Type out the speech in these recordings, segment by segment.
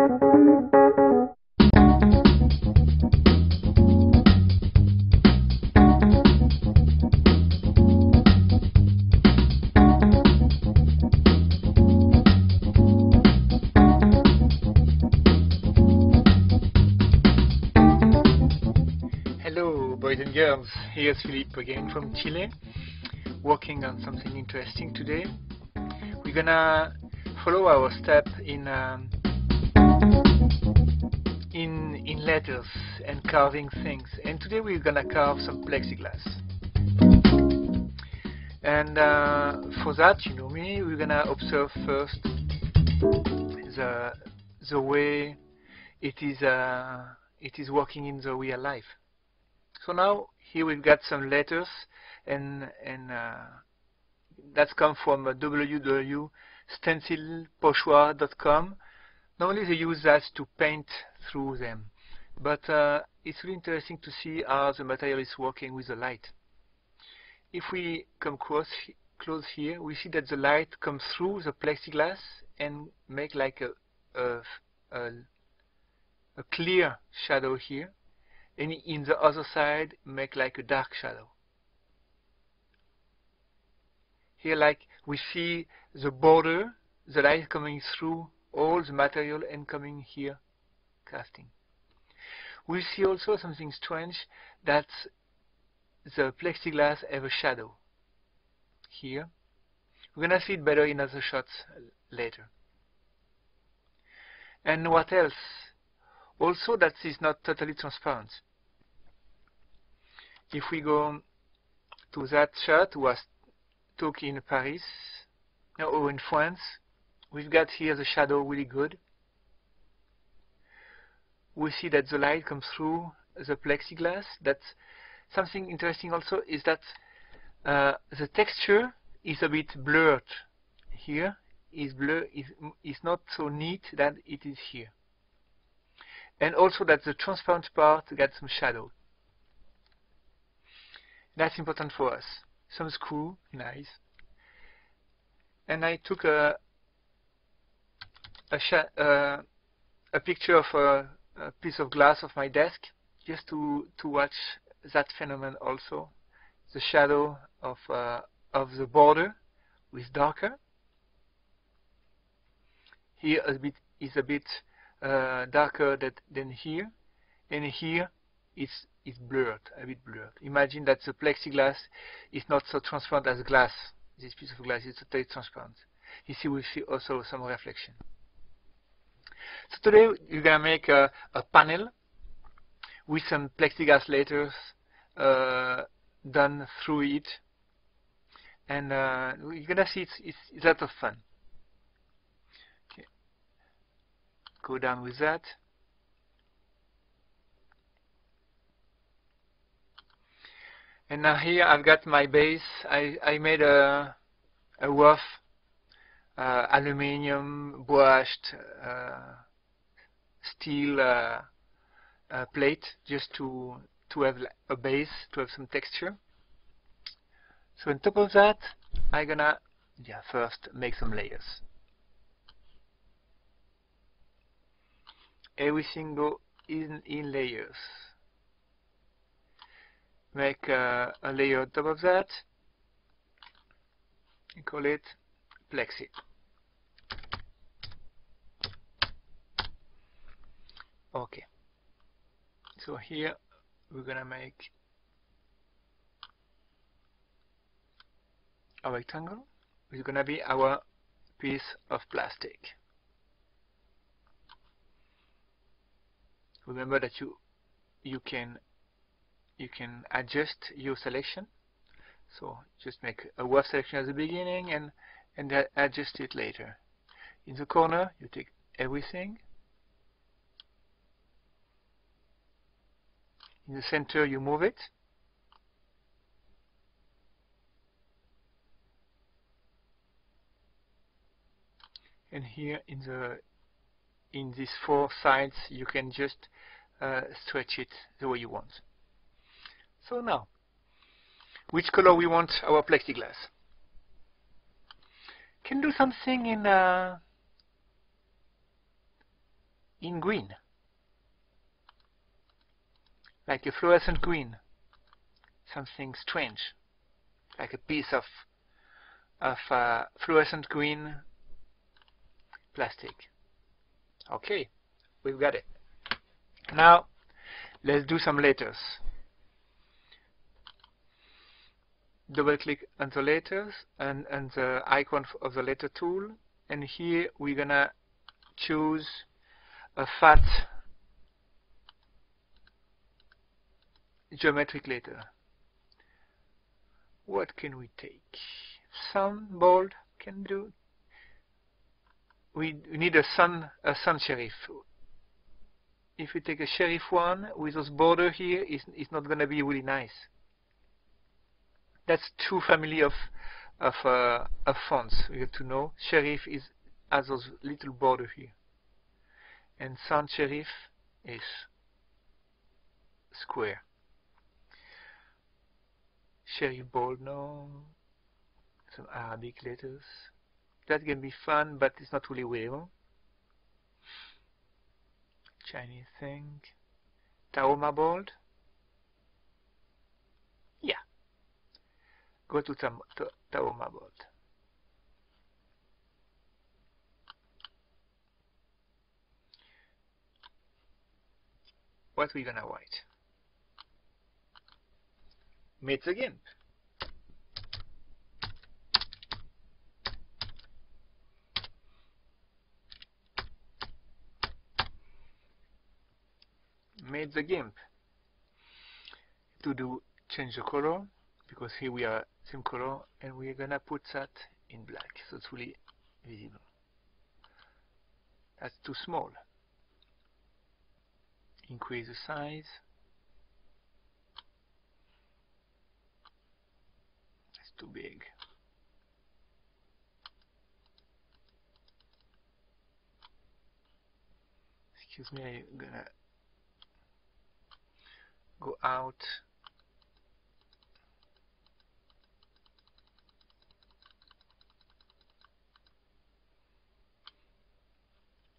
Hello, boys and girls. Here's Philippe again from Chile, working on something interesting today. We're gonna follow our step in letters and carving things. And today we're gonna carve some plexiglass. And for that, you know me, we're gonna observe first the way it is working in the real life. So now here we've got some letters, and that's come from www.stencilpochoir.com. Normally they use that to paint through them, but it's really interesting to see how the material is working with the light. If we come close here, we see that the light comes through the plexiglass and make like a clear shadow here, and in the other side make like a dark shadow. Here, like, we see the border, the light coming through all the material and coming here casting. We see also something strange, that the plexiglass have a shadow here. We're gonna see it better in other shots later. And what else? Also, that is not totally transparent. If we go to that shot was took in Paris or in France, we've got here the shadow really good. We see that the light comes through the plexiglass. That's something interesting also, is that the texture is a bit blurred here. Is not so neat that it is here. And also that the transparent part got some shadow. That's important for us. Some screw, nice. And I took a picture of a piece of glass of my desk, just to watch that phenomenon also. The shadow of the border with darker. Here is a bit darker than here, and here it's blurred, a bit blurred. Imagine that the plexiglass is not so transparent as glass. This piece of glass is totally transparent. You see, we see also some reflection. So today we're gonna make a panel with some plexiglass letters done through it, and you're gonna see it's a lot of fun. Okay. Go down with that. And now here I've got my base. I made a rough aluminium brushed steel plate, just to have a base, to have some texture. So on top of that, I'm gonna first make some layers. Everything go in layers. Make a layer on top of that and call it plexi. Okay, so here we're gonna make a rectangle, which is gonna be our piece of plastic. Remember that you can adjust your selection. So just make a rough selection at the beginning and adjust it later. In the corner, you take everything. In the center, you move it. And here in these four sides, you can just stretch it the way you want. So now, which color we want our plexiglass? Can do something in in green, like a fluorescent green, something strange, like a piece of fluorescent green plastic. Okay, we've got it. Now let's do some letters. Double click on the letters and the icon of the letter tool, and here we're gonna choose a fat geometric letter. What can we take? Sun, bold, can do. We need a sun serif. If we take a serif one with those border here, it's not gonna be really nice. That's two family of fonts. We have to know. Serif has those little border here, and sans serif is square. Serif bold, no. Some Arabic letters. That can be fun, but it's not really real. Chinese thing. Tahoma bold. Yeah. Go to Tahoma bold. What we gonna write? Meet the GIMP. Made the GIMP. To do change the color, because here we are same color, and we're gonna put that in black so it's really visible. That's too small. Increase the size. That's too big. Excuse me, I'm gonna go out.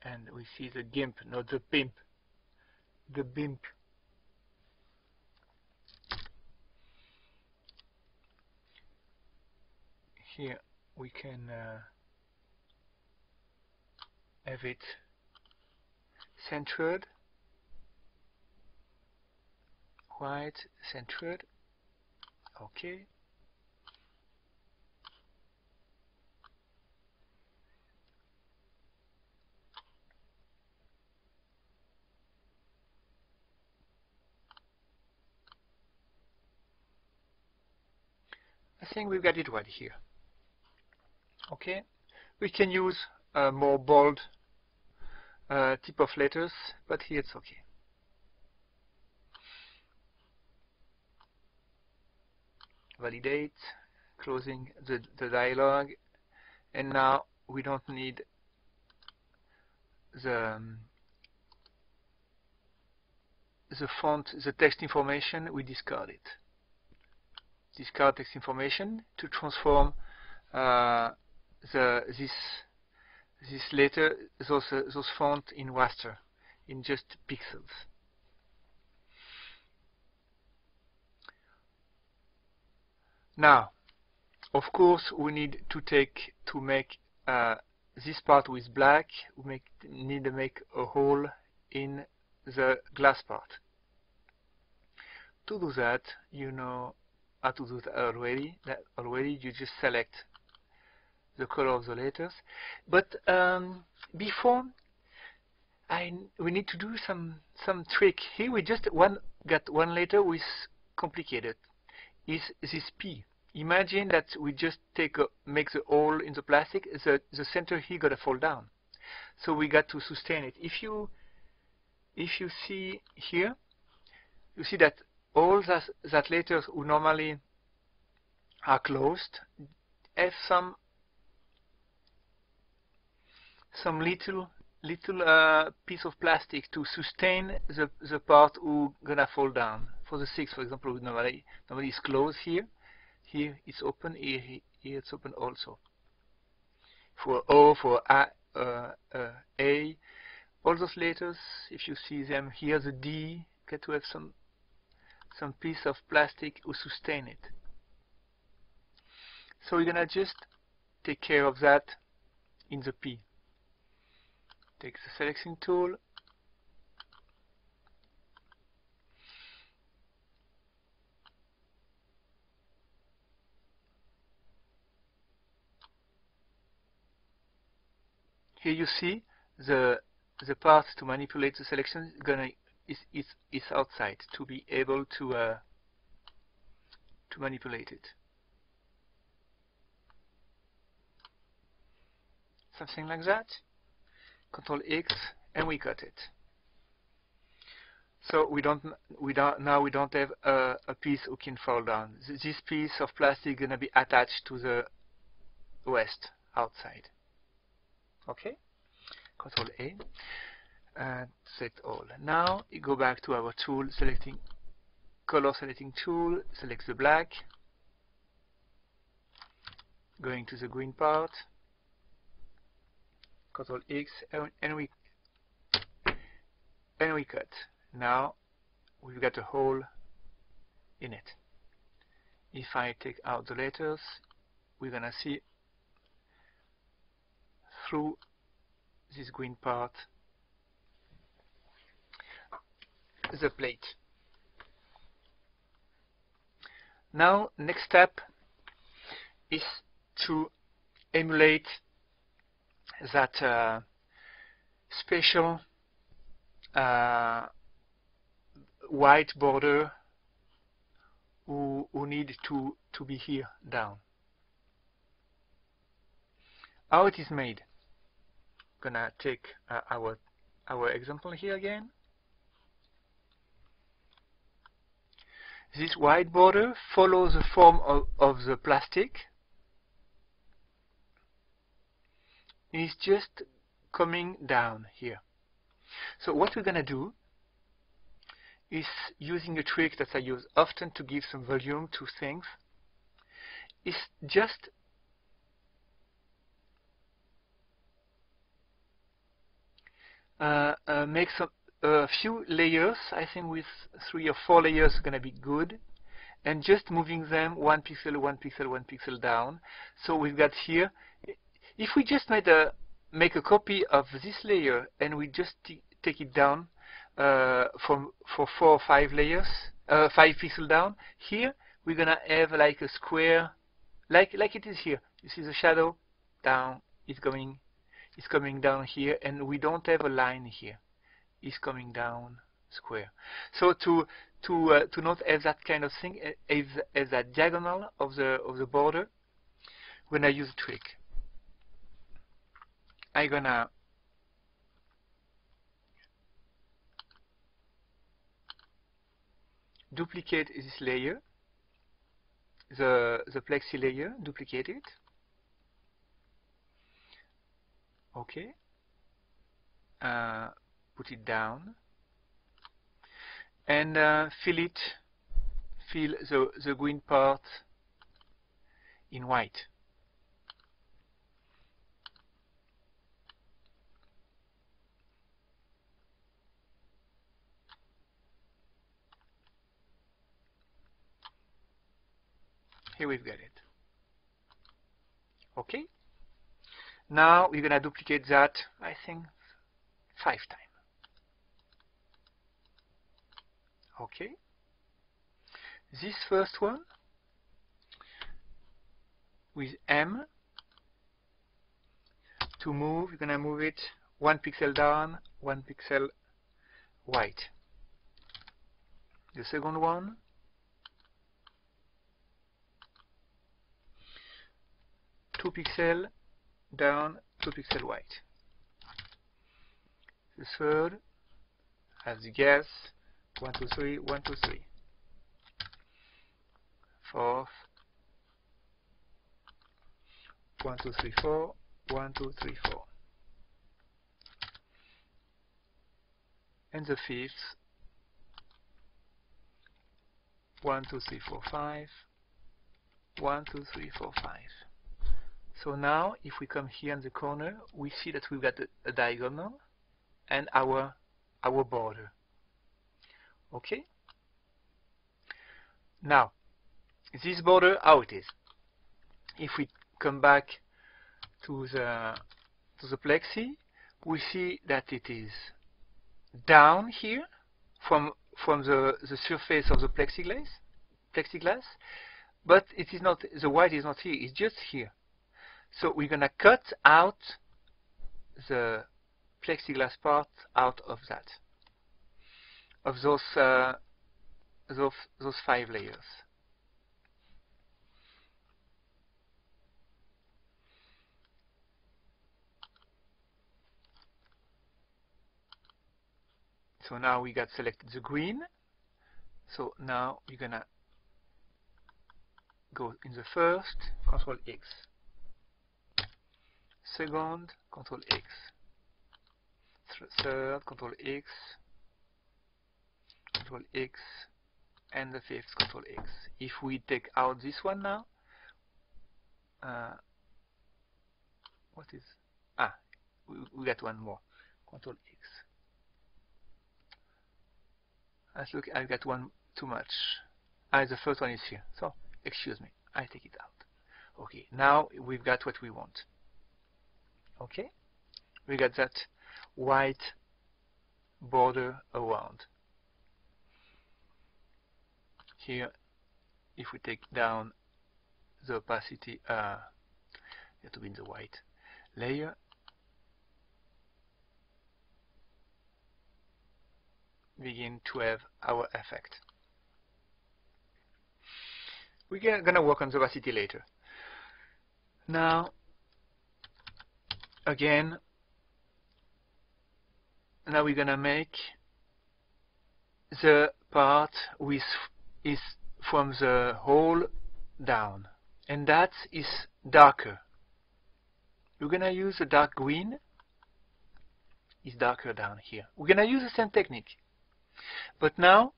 And we see the GIMP, not the PIMP. The BIMP. Here we can have it centered, white, centered. Okay. I think we've got it right here. Okay, we can use a more bold type of letters, but here it's okay. Validate, closing the dialog, and now we don't need the font, the text information. We discard it. Discard text information to transform this letter, those font in raster, in just pixels. Now, of course, we need to make this part with black. We need to make a hole in the glass part. To do that, you know how to do that already. You just select the color of the letters. But before, we need to do some trick. Here we just got one letter with complicated. Is this P? Imagine that we just make the hole in the plastic. The center here gotta fall down. So we got to sustain it. If you see here, you see that all that letters who normally are closed have some little piece of plastic to sustain the part who gonna fall down. For the 6, for example, normally it's closed here. Here it's open. Here it's open also. For O, for A, all those letters, if you see them here, the D, get to have some piece of plastic to sustain it. So we're gonna just take care of that in the P. Take the selection tool, here you see the part to manipulate the selection is outside to be able to manipulate it. Something like that. Control X, and we cut it. So we don't have a piece who can fall down. This piece of plastic is gonna be attached to the rest outside. Okay. Control A and set all. Now you go back to our tool, selecting color selecting tool, select the black, going to the green part, Control X, and we cut. Now we've got a hole in it. If I take out the letters, we're gonna see through this green part the plate. Now next step is to emulate that special white border who need to be here down. How it is made? Gonna take our example here again. This white border follows the form of the plastic. It's just coming down here. So what we're gonna do is, using a trick that I use often to give some volume to things, is just make a few layers. I think with 3 or 4 layers is gonna be good, and just moving them 1 pixel, 1 pixel, 1 pixel down. So we've got here, if we just make a copy of this layer and we just take it down for 4 or 5 layers, 5 pixels down, here we're gonna have like a square, like it is here. You see the shadow down, it's coming down here, and we don't have a line here. It's coming down square. So to not have that kind of thing as that diagonal of the border, when I use a trick, I'm gonna duplicate this layer, the plexi layer, duplicate it. Okay. Put it down and fill the green part in white. Here we've got it. Okay. Now we're gonna duplicate that, I think, 5 times. Okay. This first one with M, to move, you're gonna move it 1 pixel down, 1 pixel white. The second one, two pixel down, 2 pixel white. The third, as you guess, 1, 2, 3, 1, 2, 3. Fourth, 1, 2, 3, 4, 1, 2, 3, 4. And the fifth, 1, 2, 3, 4, 5, 1, 2, 3, 4, 5. So now, if we come here in the corner, we see that we've got a diagonal, and our border. Okay. Now, this border, how it is? If we come back to the plexi, we see that it is down here from the surface of the plexiglass, but it is not, the white is not here, it's just here. So we're gonna cut out the plexiglass part out of that, of those 5 layers. So now we got selected the green. So now we're gonna go in the first, Control X. Second, Control X. Third, Control X. Control X. And the fifth, Control X. If we take out this one now, what is? We got one more. Control X. Look, I've got one too much. The first one is here. So, excuse me, I take it out. Okay, now we've got what we want. Okay, we got that white border around. Here, if we take down the opacity, you have to be in the white layer. Begin to have our effect. We're gonna work on the opacity later. Now, again, now we're gonna make the part with is from the hole down, and that is darker. We're gonna use a dark green. It's darker down here. We're gonna use the same technique. But now,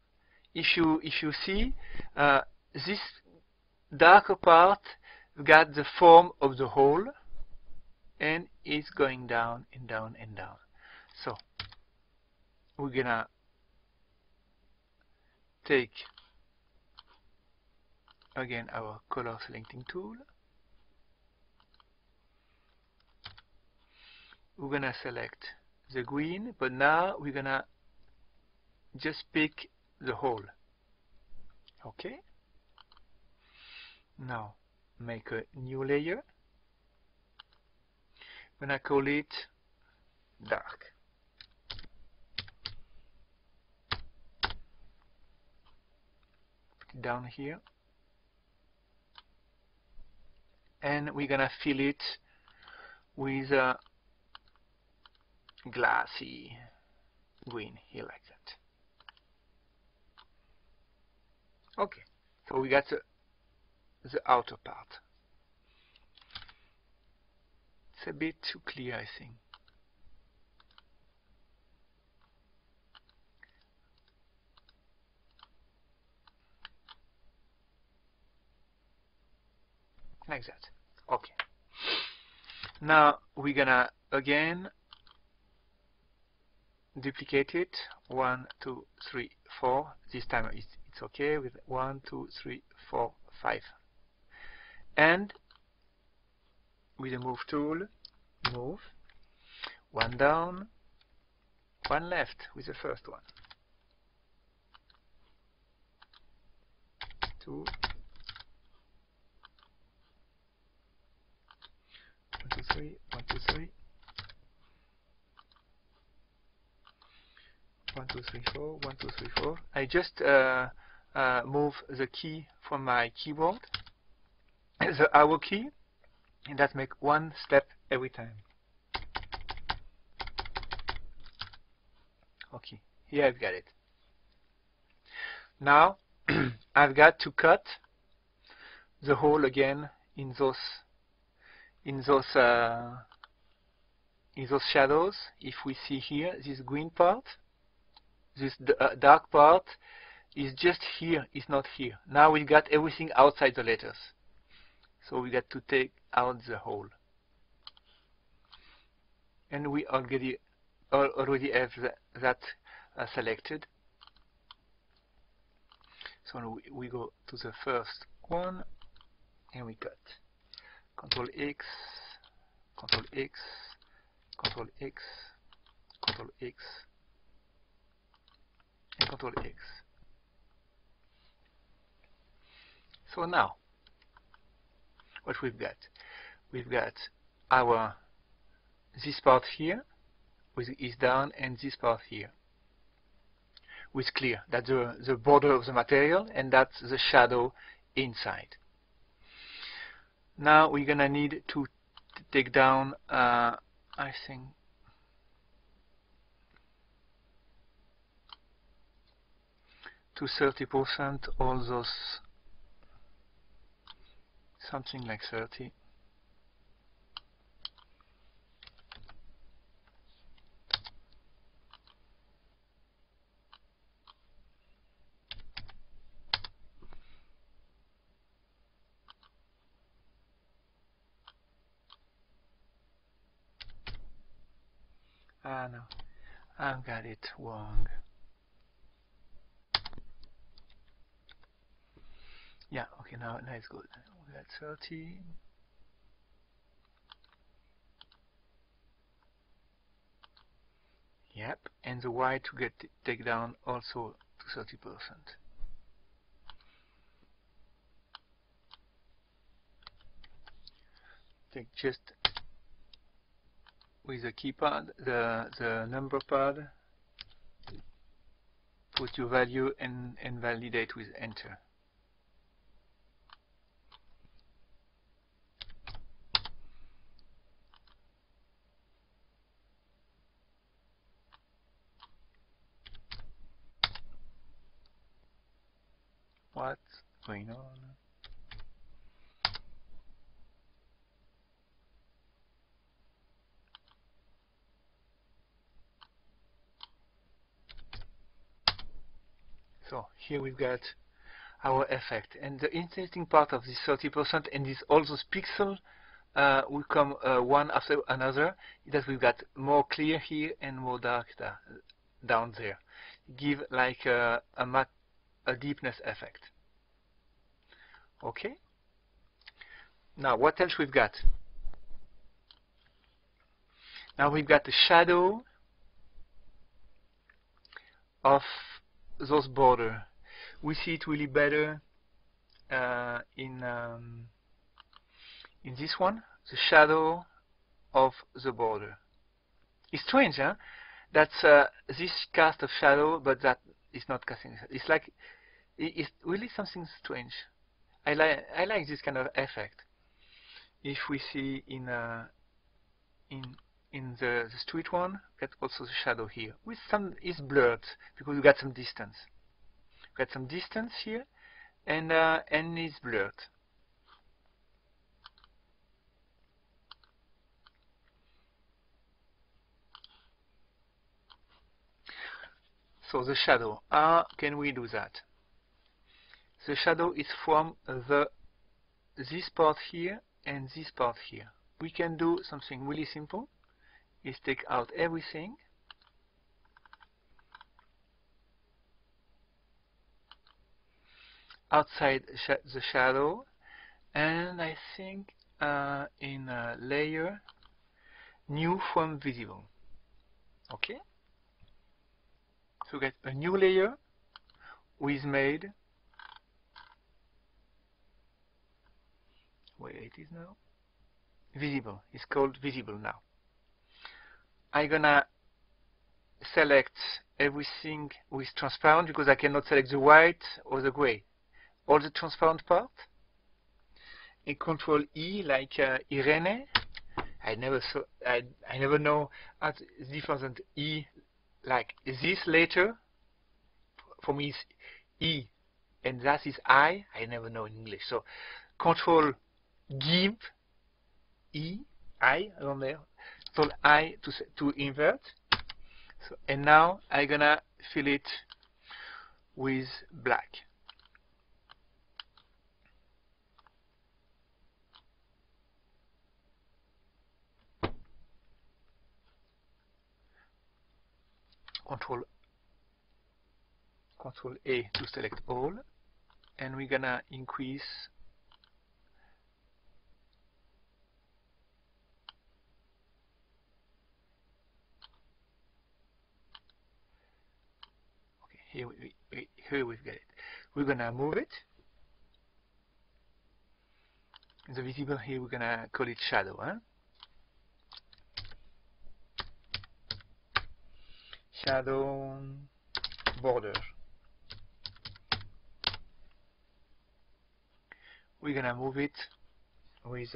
if you see, this darker part got the form of the hole, and it's going down and down and down. So we're gonna take again our color selecting tool. We're gonna select the green, but now we're gonna just pick the hole. Okay. Now make a new layer. I'm gonna call it dark. Put it down here, and we're gonna fill it with a glassy green here, like that. Okay, so we got the outer part. It's a bit too clear, I think. Like that. Okay. Now we're gonna again duplicate it. 1, 2, 3, 4. This time it's okay with 1, 2, 3, 4, 5. And with the move tool, move 1 down, 1 left with the first one. 2, 1, 2, 3, 1, 2, 3. 1, 2, 3, 4, 1, 2, 3, 4. I just move the key from my keyboard, the arrow key, and that makes 1 step every time. Okay, here I've got it. Now I've got to cut the hole again in those shadows. If we see here, this green part, this dark part is just here, it's not here. Now we got everything outside the letters. So we got to take out the hole. And we already already have that selected. So we go to the first one and we cut Control X, Control X, Control X, Control X, and Control X. So now, what we've got? We've got our this part here is down, and this part here with clear. That's the border of the material, and that's the shadow inside. Now we're gonna need to take down, I think, to 30% all those, something like 30. Ah no, I've got it wrong. Yeah, okay, now it's good. We got 30. Yep, and the white to take down also to 30%. Take just with the keypad, the number pad, put your value and validate with enter. What's going on? So here we've got our effect, and the interesting part of this 30% and this all those pixels will come one after another, is that we've got more clear here and more dark down there. Give like a deepness effect. Okay. Now what else we've got? Now we've got the shadow of those border. We see it really better in this one, the shadow of the border. It's strange, huh? That's this cast of shadow, but that is not casting. It's like it's really something strange. I like this kind of effect. If we see in the street one, get also the shadow here with some is blurred because we got some distance. We got some distance here, and it's blurred. So the shadow, how can we do that? The shadow is from this part here and this part here. We can do something really simple, is take out everything, outside the shadow, and I think in layer, new from visible. Okay? So get a new layer with made, where it is now, visible. It's called visible now. I'm gonna select everything with transparent because I cannot select the white or the gray. All the transparent part. And Control E like Irene. I never know how it's different than E. Like this letter for me is E, and that is I. I never know in English. So Control Give E I on there. Control I to invert. So, and now I'm gonna fill it with black. Control A to select all, and we're gonna increase here we've got it. We're gonna move it. The visible here we're gonna call it shadow, huh? Shadow border. We're gonna move it with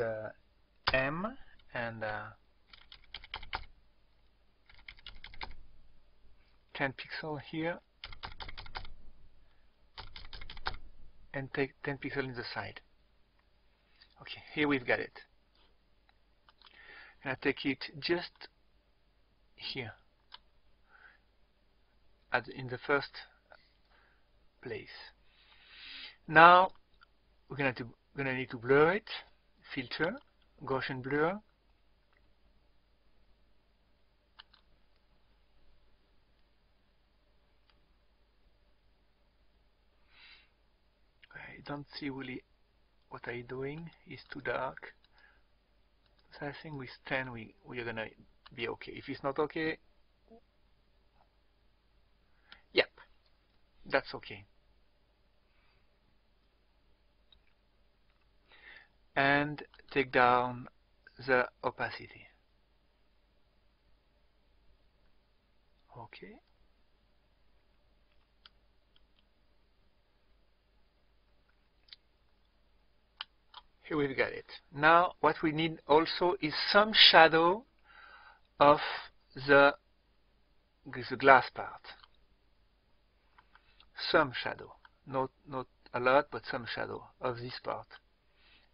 M and 10 pixels here, and take 10 pixels in the side. Okay, here we've got it. And I take it just here, in the first place. Now we're gonna need to blur it. Filter, Gaussian blur. I don't see really what I'm doing. It's too dark. So I think with 10 we are gonna be okay. If it's not okay, yep, that's okay. And take down the opacity. Okay. Here we've got it. Now what we need also is some shadow of the glass part. Some shadow. Not a lot, but some shadow of this part.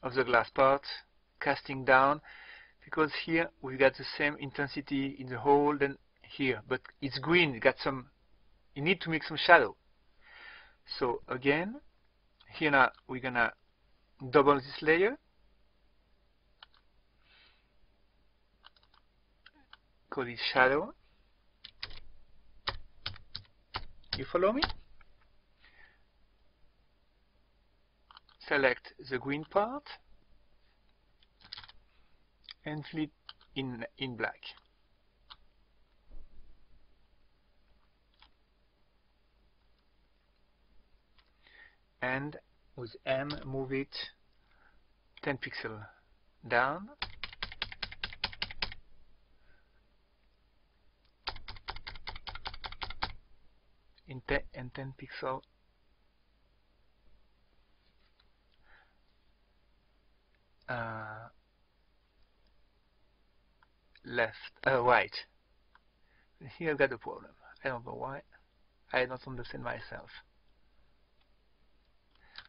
Of the glass part, casting down, because here we got the same intensity in the hole than here, but it's green. You need to make some shadow. So again, here now we're gonna double this layer, call it shadow. You follow me? Select the green part and fill it in black. And with M, move it 10 pixels down. And 10 pixels right. Here I've got a problem. I don't know why. I don't understand myself.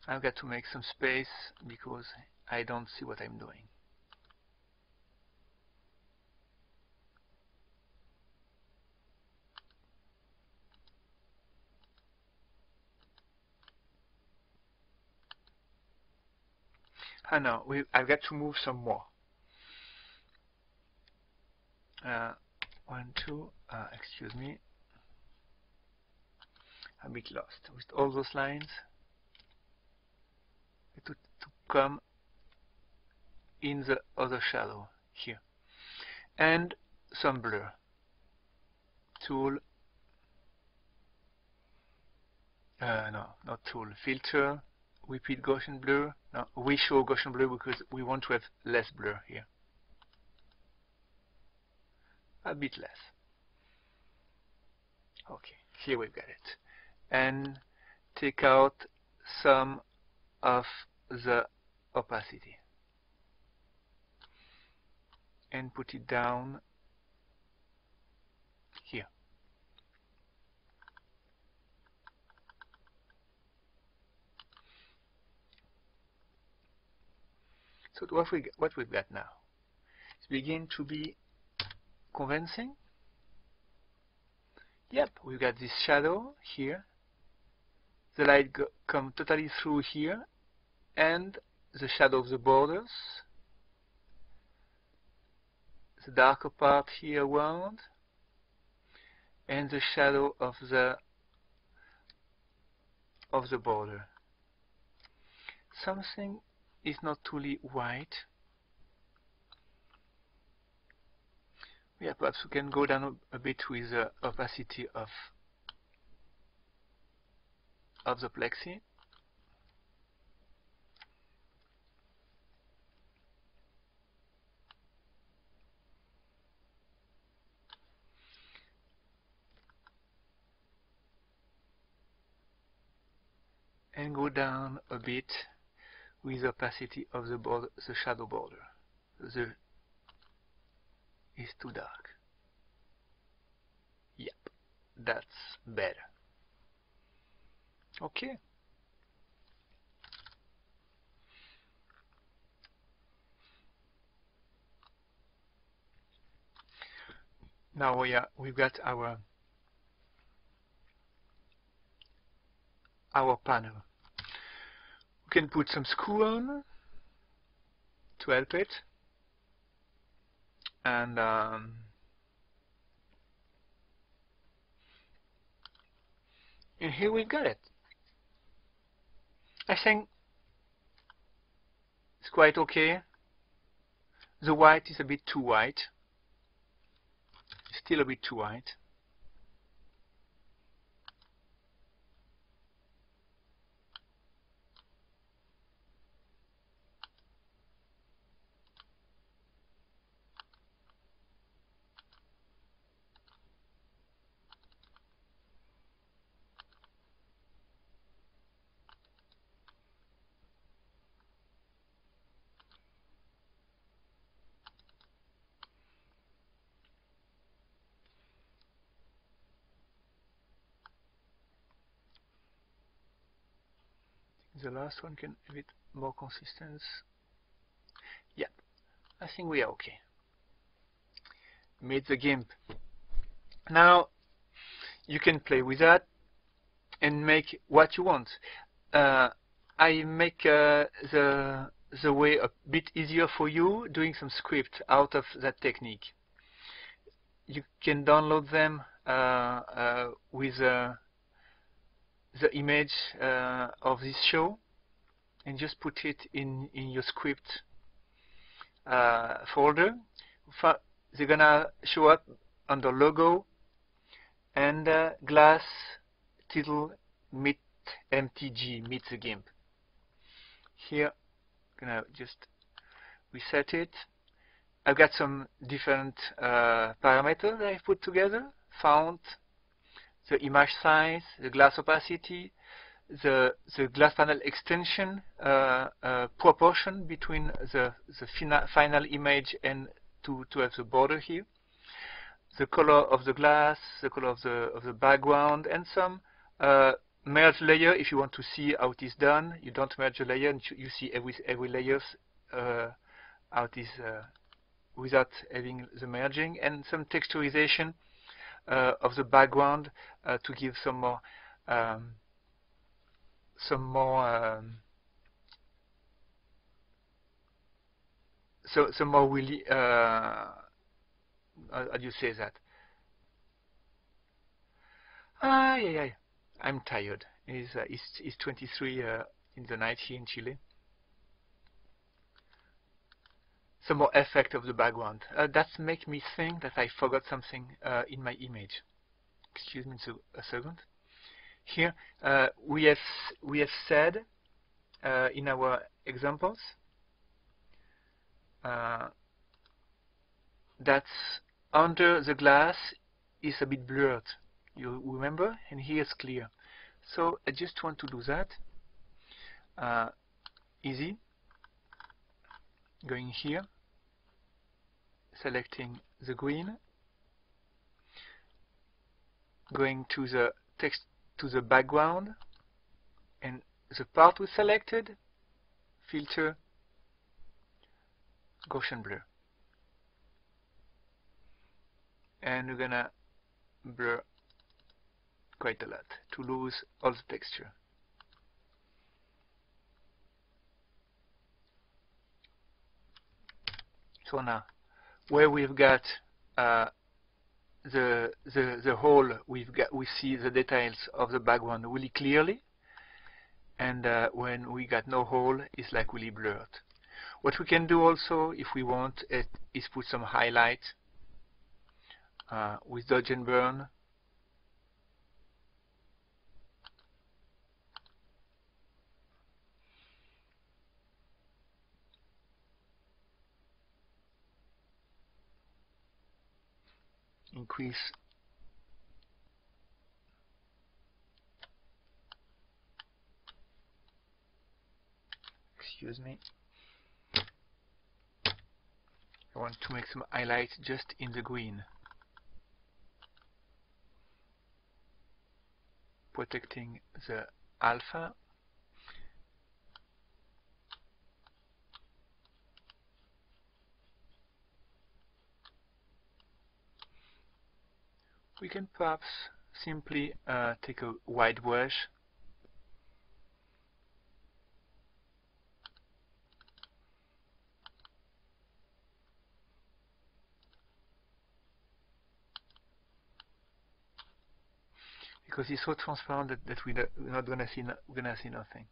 I've got to make some space because I don't see what I'm doing. No, I've got to move some more. 1, 2, excuse me. I'm a bit lost with all those lines. To come in the other shadow here. And some blur. Tool. No, not tool. Filter. Repeat Gaussian blur. No, we show Gaussian blur because we want to have less blur here. A bit less. Okay, here we've got it. And take out some of the opacity and put it down here. So what we've got now is begin to be convincing. Yep, we've got this shadow here. The light come totally through here, and the shadow of the borders, the darker part here around, and the shadow of the border. Something is not truly white. Yeah, perhaps we can go down a bit with the opacity of the plexi. And go down a bit with the opacity of the border, the shadow border. The is too dark. Yep, that's better. Okay. Now we've got our panel. We can put some screw on to help it, and here we've got it. I think it's quite okay. The white is a bit too white. Still a bit too white. The last one can a bit more consistent. Yeah, I think we are okay. Made the GIMP. Now you can play with that and make what you want. I make the way a bit easier for you, doing some script out of that technique. You can download them with the image of this show and just put it in your script folder. They're gonna show up under logo and glass title meet mtg, meet the GIMP. Here I'm gonna just reset it. I've got some different parameters that I've put together: font, the image size, the glass opacity, the glass panel extension proportion between the final image and to have the border here, the color of the glass, the color of the background, and some merge layer. If you want to see how it is done, you don't merge a layer, and you see every layers how it is without having the merging, and some texturization of the background to give some more really how do you say that? Yeah. I'm tired. It's 23 in the night here in Chile. Some more effect of the background. That makes me think that I forgot something in my image. Excuse me a second. Here we have said in our examples that under the glass is a bit blurred. You remember? And here it's clear. So I just want to do that. Easy. Going here, selecting the green, going to the text, to the background, and the part we selected, filter, Gaussian blur. And we're gonna blur quite a lot to lose all the texture. So now, where we've got the hole, we see the details of the background really clearly, and when we got no hole, it's like really blurred. What we can do also, if we want, is put some highlight with dodge and burn. Increase excuse me, I want to make some highlight just in the green, protecting the alpha. We can perhaps simply take a white brush because it's so transparent that we're not gonna see nothing.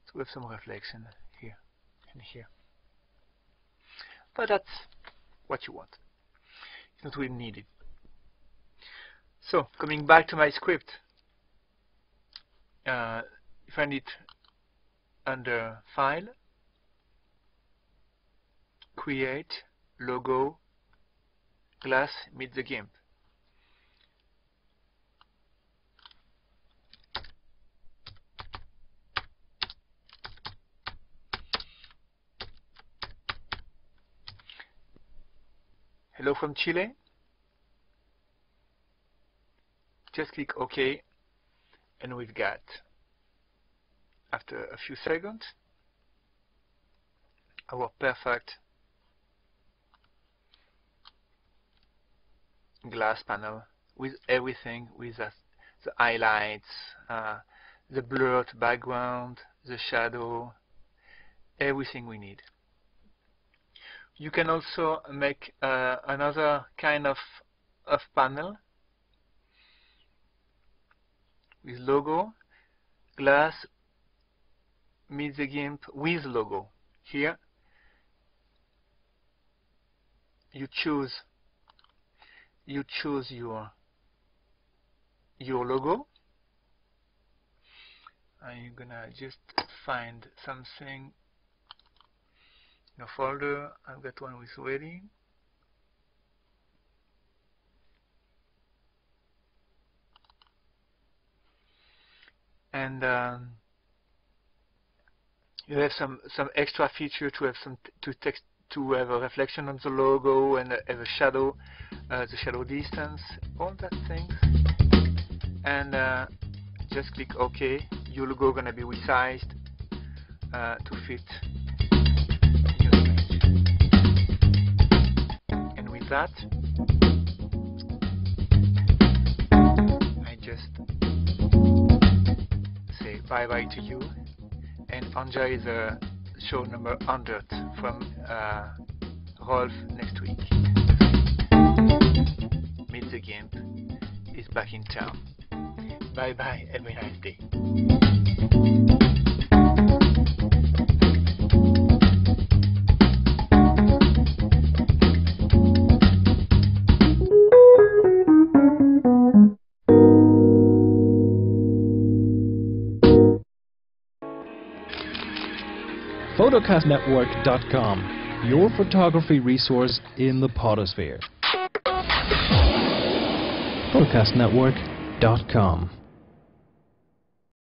So we have some reflection here and here, but that's what you want. It's not really needed. So coming back to my script, you find it under File, Create, Logo, Glass, Meet the GIMP. Hello from Chile. Just click OK, and we've got, after a few seconds, our perfect glass panel with everything, with the highlights, the blurred background, the shadow, everything we need. You can also make another kind of panel with logo, glass, meet the GIMP with logo. Here you choose your logo. I'm gonna just find something in a folder. I've got one with ready. And you have some extra feature to have to have a reflection on the logo and have a shadow, the shadow distance, all that things. And just click OK. Your logo gonna be resized to fit your image. And with that, I just say bye bye to you and enjoy the show number 100 from Rolf next week. Meet the GIMP is back in town. Bye bye, have a nice day. PhotocastNetwork.com, your photography resource in the potosphere. PhotocastNetwork.com